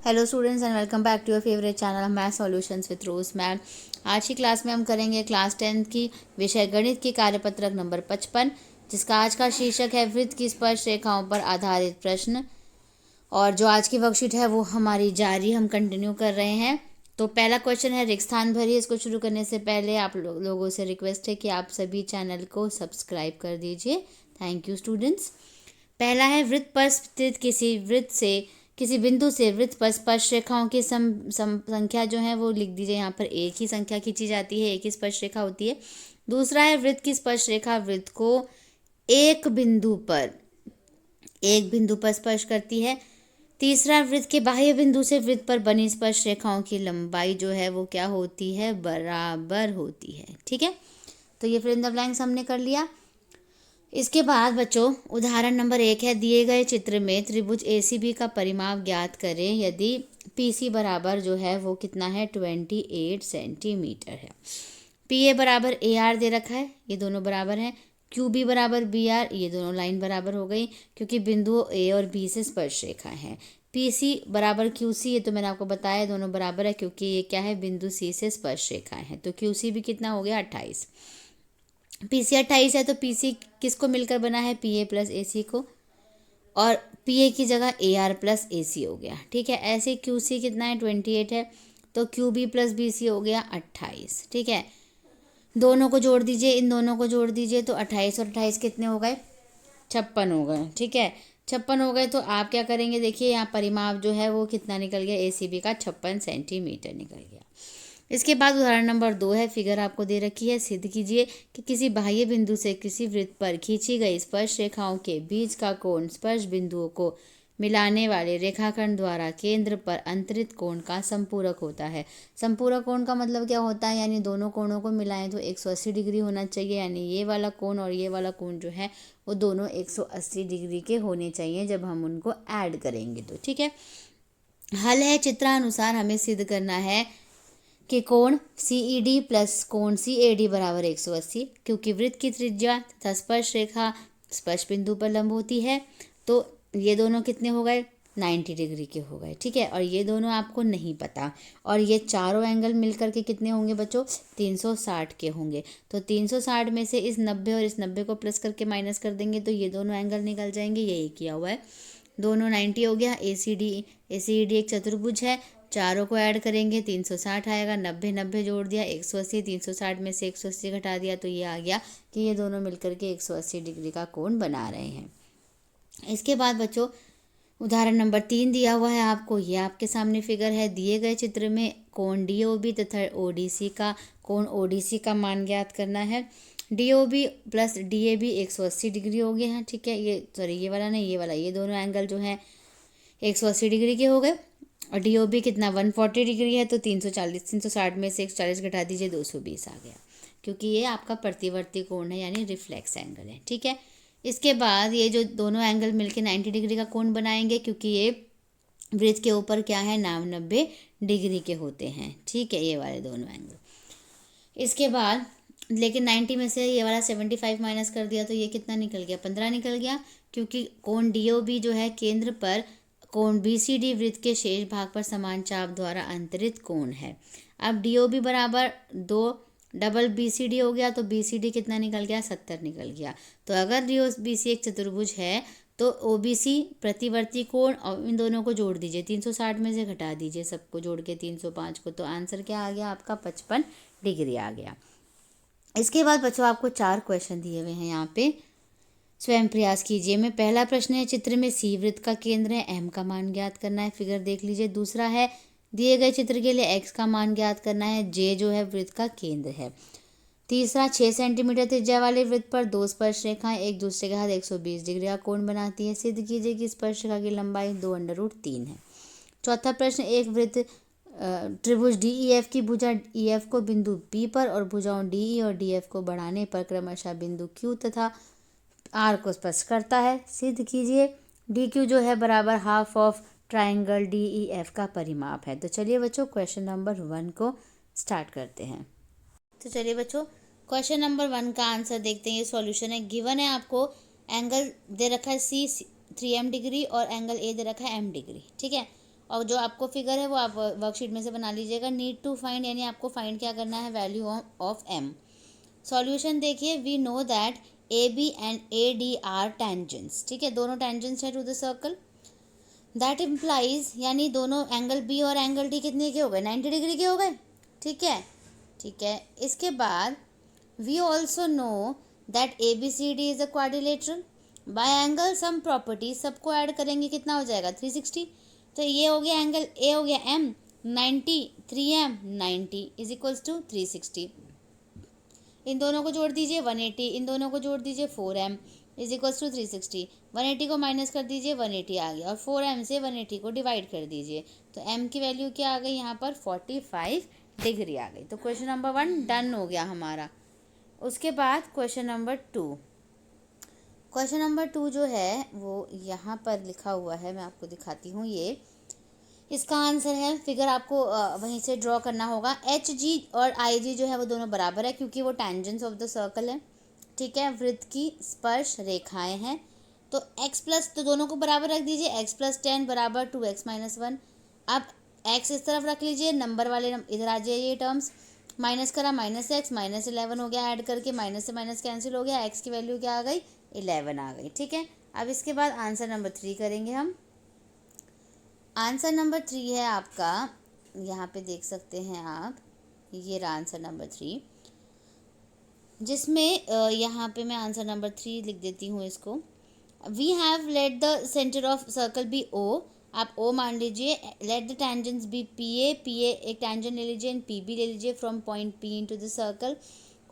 Hello students and welcome back to your favourite channel math solutions with Rose ma'am. आज की class में हम करेंगे क्लास 10th की विषय गणित की कार्यपत्रक नंबर 55, जिसका आज का शीर्षक है वृत्त की स्पर्श रेखाओं पर आधारित प्रश्न। और जो आज की वर्कशीट है वो हमारी जारी हम कंटिन्यू कर रहे हैं। तो पहला क्वेश्चन है रिक्त स्थान भरिए। इसको शुरू करने से पहले आप लोगों से रिक्वेस्ट है कि आप सभी चैनल को सब्सक्राइब कर दीजिए। Thank you students. पहला है वृत्त पर स्थित किसी बिंदु से वृत्त पर स्पर्श रेखाओं की संख्या जो है वो लिख दीजिए। यहाँ पर एक ही संख्या खींची जाती है, एक ही स्पर्श रेखा होती है। दूसरा है वृत्त की स्पर्श रेखा वृत्त को एक बिंदु पर स्पर्श करती है। तीसरा, वृत्त के बाह्य बिंदु से वृत्त पर बनी स्पर्श रेखाओं की लंबाई जो है वो क्या होती है, बराबर होती है। ठीक है, तो ये फिल इन द ब्लैंक्स हमने कर लिया। इसके बाद बच्चों उदाहरण नंबर 1 है, दिए गए चित्र में त्रिभुज ACB का परिमाप ज्ञात करें यदि PC बराबर जो है वो कितना है, 28 सेंटीमीटर है। PA बराबर AR दे रखा है, ये दोनों बराबर हैं। QB बराबर BR, ये दोनों लाइन बराबर हो गई क्योंकि बिंदुओं A और B से स्पर्श रेखा है। PC बराबर QC, ये तो मैंने आपको बताया दोनों बराबर है क्योंकि ये क्या है, बिंदु C से स्पर्श रेखा है। तो QC भी कितना हो गया, 28। PC 28 है तो PC किसको मिलकर बना है, PA प्लस AC को, और PA की जगह AR प्लस AC हो गया। ठीक है, ऐसे QC कितना है, 28 है तो QB प्लस BC हो गया 28। ठीक है, दोनों को जोड़ दीजिए, इन दोनों को जोड़ दीजिए तो 28 और 28 कितने हो गए, 56 हो गए। ठीक है, 56 हो गए तो आप क्या करेंगे, देखिए यहाँ परिमाप जो है वो कितना निकल गया, ACB का 56 सेंटीमीटर निकल गया। इसके बाद उदाहरण नंबर 2 है, फिगर आपको दे रखी है। सिद्ध कीजिए कि किसी बाह्य बिंदु से किसी वृत्त पर खींची गई स्पर्श रेखाओं के बीच का कोण स्पर्श बिंदुओं को मिलाने वाले रेखाखंड द्वारा केंद्र पर अंतरित कोण का संपूरक होता है। संपूरक कोण का मतलब क्या होता है, यानी दोनों कोणों को मिलाएं तो 180 डिग्री होना चाहिए। यानी ये वाला कोण और ये वाला कोण जो है वो दोनों 180 डिग्री के होने चाहिए जब हम उनको ऐड करेंगे तो। ठीक है, हल है, चित्रानुसार हमें सिद्ध करना है कि कोण CED प्लस कोण CAD बराबर 180, क्योंकि वृत्त की त्रिज्या तथा स्पर्श रेखा स्पर्श बिंदु पर लंब होती है। तो ये दोनों कितने हो गए, 90 डिग्री के हो गए। ठीक है, और ये दोनों आपको नहीं पता, और ये चारों एंगल मिलकर के कितने होंगे बच्चों, 360 के होंगे। तो 360 में से इस 90 और इस 90 को प्लस करके माइनस कर देंगे तो ये दोनों एंगल निकल जाएंगे। यही किया हुआ है, दोनों 90 हो गया। ACD एक चतुर्भुज है, चारों को ऐड करेंगे 360 आएगा, 90 90 जोड़ दिया 180, 360 में से 180 घटा दिया तो ये आ गया कि ये दोनों मिलकर के 180 डिग्री का कोण बना रहे हैं। इसके बाद बच्चों उदाहरण नंबर 3 दिया हुआ है आपको, ये आपके सामने फिगर है। दिए गए चित्र में कोण DOB तथा ODC का मान ज्ञात करना है। DOB प्लस DAB 180 डिग्री हो गया है। ठीक है, ये वाला नहीं, ये वाला, ये दोनों एंगल जो है 180 डिग्री के हो गए। और DOB कितना 140 डिग्री है तो 360 में से 140 घटा दीजिए 220 आ गया, क्योंकि ये आपका प्रतिवर्ती कोण है यानी रिफ्लेक्स एंगल है। ठीक है, इसके बाद ये जो दोनों एंगल मिलके 90 डिग्री का कोण बनाएंगे क्योंकि ये वृत्त के ऊपर क्या है, 90 डिग्री के होते हैं। ठीक है, ये वाले दोनों एंगल। इसके बाद लेकिन 90 में से ये वाला 75 माइनस कर दिया तो ये कितना निकल गया, 15 निकल गया, क्योंकि कोण DOB जो है केंद्र पर कोण BCD वृत्त के शेष भाग पर समान चाप द्वारा अंतरित कोण है। अब DOB बराबर 2 डबल BCD हो गया तो BCD कितना निकल गया, 70 निकल गया। तो अगर DOBC एक चतुर्भुज है तो OBC प्रतिवर्ती कोण, और इन दोनों को जोड़ दीजिए, 360 में से घटा दीजिए सबको जोड़ के 305 को, तो आंसर क्या आ गया आपका, 55 डिग्री आ गया। इसके बाद बच्चों आपको 4 क्वेश्चन दिए हुए हैं यहाँ पे, स्वयं प्रयास कीजिए। में पहला प्रश्न है, चित्र में C वृत्त का केंद्र है, M का मान ज्ञात करना है, फिगर देख लीजिए। दूसरा है, दिए गए चित्र के लिए X का मान ज्ञात करना है, J जो है वृत्त का केंद्र है। तीसरा, 6 सेंटीमीटर त्रिज्या वाले वृत्त पर दो स्पर्श रेखाएं एक दूसरे के साथ 120 डिग्री का कोण बनाती है। सिद्ध कीजिए कि स्पर्श रेखा की लंबाई 2√3 है। चौथा प्रश्न, एक वृत्त त्रिभुज DEF की भुजा EF को बिंदु P पर और भुजाओं DE और DF को बढ़ाने पर क्रमशः बिंदु Q तथा R को स्पर्श करता है। सिद्ध कीजिए DQ जो है बराबर हाफ ऑफ ट्राइंगल DEF का परिमाप है। तो चलिए बच्चों क्वेश्चन नंबर 1 को स्टार्ट करते हैं। तो चलिए बच्चों क्वेश्चन नंबर 1 का आंसर देखते हैं। ये सॉल्यूशन है, गिवन है आपको एंगल दे रखा है C 3M डिग्री और एंगल A दे रखा है M डिग्री। ठीक है, और जो आपको फिगर है वो आप वर्कशीट में से बना लीजिएगा। नीड टू फाइंड यानी आपको फाइंड क्या करना है, वैल्यू ऑफ एम। सॉल्यूशन देखिए, we know that A B and A D are tangents, ठीक है, दोनों टेंजेंट्स है to the circle. That implies यानी दोनों एंगल बी और एंगल डी कितने के हो गए, 90 डिग्री के हो गए, ठीक है, ठीक है। इसके बाद we also know that A B C D is a quadrilateral. By angle sum property, सबको ऐड करेंगे कितना हो जाएगा, 360। तो ये हो गया एंगल ए हो गया M 90, 3m 90 is equals to 360। इन दोनों को जोड़ दीजिए 180, इन दोनों को जोड़ दीजिए 4m इज इक्वल्स टू 360। 180 को माइनस कर दीजिए, 180 आ गया, और 4m से 180 को डिवाइड कर दीजिए, तो m की वैल्यू क्या आ गई यहाँ पर, 45 डिग्री आ गई। तो क्वेश्चन नंबर 1 डन हो गया हमारा। उसके बाद क्वेश्चन नंबर 2, क्वेश्चन नंबर 2 जो है वो यहाँ पर लिखा हुआ है, मैं आपको दिखाती हूँ। ये इसका आंसर है, फिगर आपको वहीं से ड्रॉ करना होगा। एच जी और आई जी जो है वो दोनों बराबर है क्योंकि वो टेंजेंट्स ऑफ द सर्कल है, ठीक है, वृत्त की स्पर्श रेखाएं हैं। तो एक्स प्लस, तो दोनों को बराबर रख दीजिए, एक्स प्लस 10 बराबर 2x माइनस 1। अब एक्स इस तरफ रख लीजिए, नंबर वाले इधर आ जाइए, ये टर्म्स माइनस करा, माइनस एक्स माइनस 11 हो गया, ऐड करके माइनस से माइनस कैंसिल हो गया, एक्स की वैल्यू क्या आ गई, 11 आ गई, ठीक है। अब इसके बाद आंसर नंबर 3 करेंगे हम। आंसर नंबर 3 है आपका, यहाँ पे देख सकते हैं आप, ये रहा आंसर नंबर 3, जिसमें यहाँ पे मैं आंसर नंबर 3 लिख देती हूँ इसको। We have let the centre of circle be O, आप ओ मान लीजिए, let the tangents be P A, एक टेंजेंट ले लीजिए, एंड पी बी ले लीजिए from point P into the circle.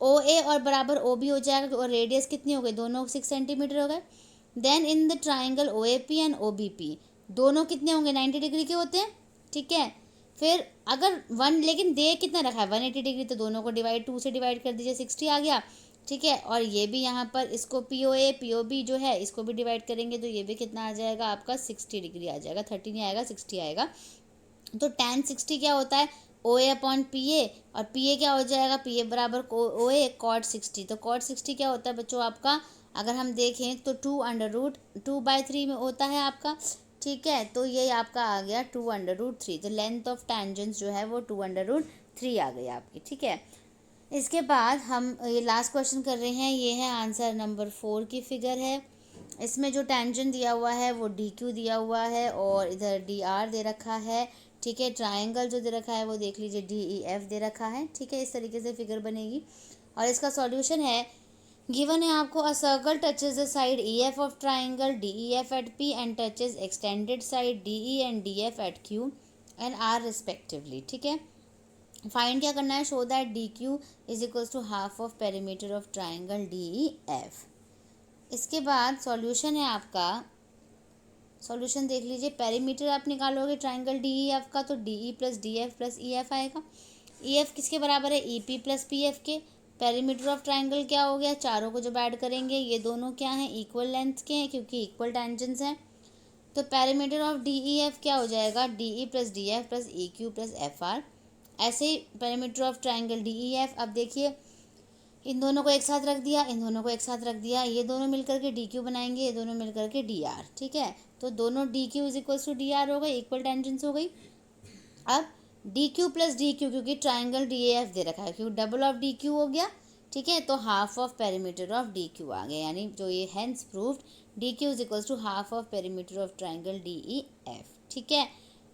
O A और बराबर ओ बी हो जाएगा, और रेडियस कितनी हो गई, दोनों 6 सेंटीमीटर हो गए। Then in the triangle O A P and O B P, दोनों कितने होंगे, 90 डिग्री के होते हैं, ठीक है। फिर अगर लेकिन दे कितना रखा है, 180 डिग्री, तो दोनों को 2 से डिवाइड कर दीजिए, 60 आ गया, ठीक है। और ये भी यहाँ पर इसको P O A P O B जो है इसको भी डिवाइड करेंगे, तो ये भी कितना आ जाएगा आपका, 60 डिग्री आ जाएगा, 30 नहीं आएगा, 60 आएगा। तो tan 60 क्या होता है, ओ ए अपॉन पी ए, और पी ए क्या हो जाएगा, पी ए बराबर ओ ए कॉट 60। तो कॉट 60 क्या होता है बच्चों आपका, अगर हम देखें तो 2√2/3 में होता है आपका, ठीक है। तो ये आपका आ गया 2√3। तो लेंथ ऑफ टेंजेंट्स जो है वो 2√3 आ गई आपकी, ठीक है। इसके बाद हम ये लास्ट क्वेश्चन कर रहे हैं, ये है आंसर नंबर 4 की फिगर है। इसमें जो टेंजेंट दिया हुआ है वो डी क्यू दिया हुआ है, और इधर डी आर दे रखा है, ठीक है। ट्राइंगल जो दे रखा है वो देख लीजिए, डी ई एफ दे रखा है, ठीक है। इस तरीके से फिगर बनेगी, और इसका सॉल्यूशन है, गिवन है आपको, a circle touches the side E F of triangle D E F at P and touches extended side D E and D F at Q and R respectively, ठीक है। Find क्या करना है, show that D Q is equals to half of perimeter of triangle D E F. इसके बाद solution है आपका, solution देख लीजिए, पेरीमीटर आप निकालोगे ट्राइंगल डी ई एफ का, तो D E plus D F plus E F आएगा। ई एफ किसके बराबर है, E P plus P F के। पेरीमीटर ऑफ ट्राइंगल क्या हो गया, चारों को जब ऐड करेंगे ये दोनों क्या हैं, इक्वल लेंथ के हैं क्योंकि इक्वल टेंजेंट्स हैं। तो perimeter of D E F क्या हो जाएगा, D E plus D F plus E Q plus F R. ऐसे ही perimeter of triangle D E F, अब देखिए इन दोनों को एक साथ रख दिया, इन दोनों को एक साथ रख दिया, ये दोनों मिलकर के डी क्यू बनाएंगे, ये दोनों मिलकर के डी आर, ठीक है। तो दोनों D Q is equals to D R हो गए, इक्वल टेंजेंट्स हो गई। अब D Q plus D Q, क्योंकि ट्राइंगल डी ए एफ दे रखा है, क्योंकि डबल ऑफ डी क्यू हो गया, ठीक है। तो half of perimeter of D Q आ गया, यानी जो ये hence proved D Q is equals to half of perimeter of triangle D E F, ठीक है,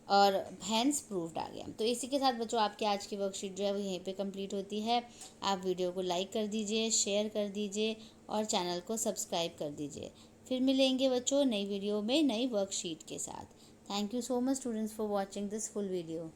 और हेंस प्रूव्ड आ गया। तो इसी के साथ बच्चों आपकी आज की वर्कशीट जो है वो यहीं पे कंप्लीट होती है। आप वीडियो को लाइक कर दीजिए, शेयर कर दीजिए, और चैनल को सब्सक्राइब कर दीजिए। फिर मिलेंगे बच्चों नई वीडियो में नई वर्कशीट के साथ। Thank you so much students for watching this full video.